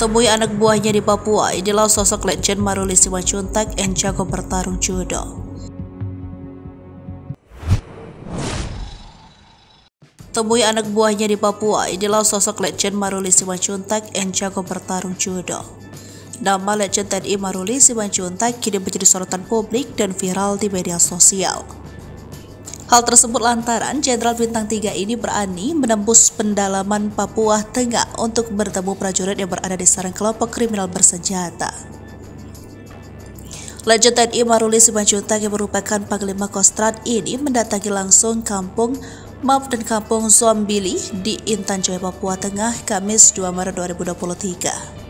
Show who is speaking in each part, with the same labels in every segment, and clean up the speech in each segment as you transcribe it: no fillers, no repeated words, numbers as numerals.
Speaker 1: Temui anak buahnya di Papua, inilah sosok legend Maruli Simanjuntak yang jago bertarung judo. Temui anak buahnya di Papua, inilah sosok legend Maruli Simanjuntak yang jago bertarung judo. Nama legend TNI Maruli Simanjuntak kini menjadi sorotan publik dan viral di media sosial. Hal tersebut lantaran Jenderal Bintang 3 ini berani menembus pendalaman Papua Tengah untuk bertemu prajurit yang berada di sarang kelompok kriminal bersenjata. Legend TNI Maruli Simanjuntak yang merupakan Panglima Kostrad ini mendatangi langsung kampung Map dan kampung Zombili di Intan Jaya, Papua Tengah, Kamis 2 Maret 2023.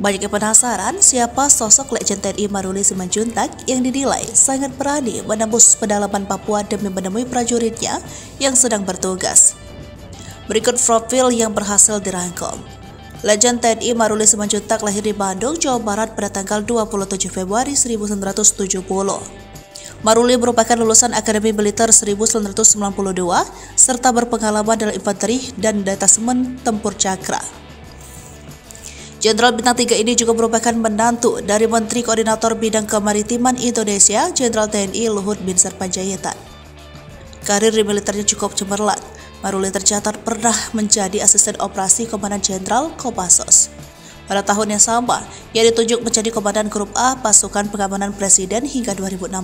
Speaker 1: Banyak yang penasaran siapa sosok legend TNI Maruli Simanjuntak yang dinilai sangat berani menembus pedalaman Papua demi menemui prajuritnya yang sedang bertugas. Berikut profil yang berhasil dirangkum. Legend TNI Maruli Simanjuntak lahir di Bandung, Jawa Barat pada tanggal 27 Februari 1970. Maruli merupakan lulusan Akademi Militer 1992 serta berpengalaman dalam infanteri dan detasemen tempur cakra. Jenderal Bintang 3 ini juga merupakan menantu dari Menteri Koordinator Bidang Kemaritiman Indonesia, Jenderal TNI Luhut Binsar Panjaitan. Karir di militernya cukup cemerlang. Maruli tercatat pernah menjadi asisten operasi Komandan Jenderal Kopassus. Pada tahun yang sama, ia ditunjuk menjadi Komandan Grup A Pasukan Pengamanan Presiden hingga 2016.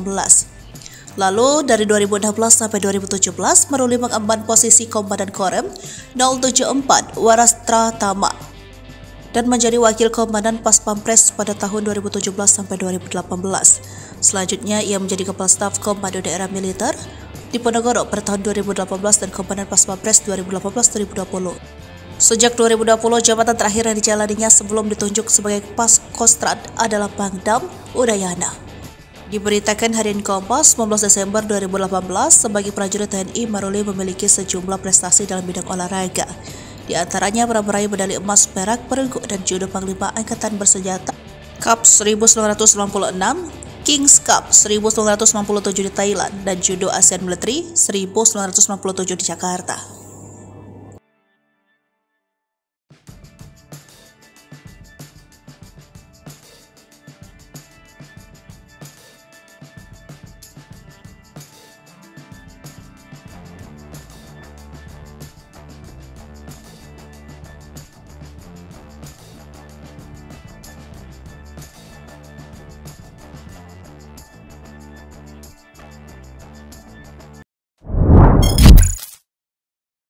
Speaker 1: Lalu dari 2016 sampai 2017, Maruli mengemban posisi Komandan Korem 074 Warastra Tama dan menjadi Wakil Komandan Pas Pampres pada tahun 2017 sampai 2018. Selanjutnya, ia menjadi Kepala Staf Komando Daerah Militer di Ponorogo pada tahun 2018 dan Komandan Pas Pampres 2018-2020. Sejak 2020, jabatan terakhir yang dijalaninya sebelum ditunjuk sebagai Pas Kostrad adalah Pangdam Udayana. Diberitakan Harian Kompas 19 Desember 2018, sebagai prajurit TNI, Maruli memiliki sejumlah prestasi dalam bidang olahraga. Di antaranya pernah meraih medali emas, perak, perunggu, dan judo Panglima Angkatan Bersenjata Cup 1996, Kings Cup 1997 di Thailand, dan judo ASEAN Military 1997 di Jakarta.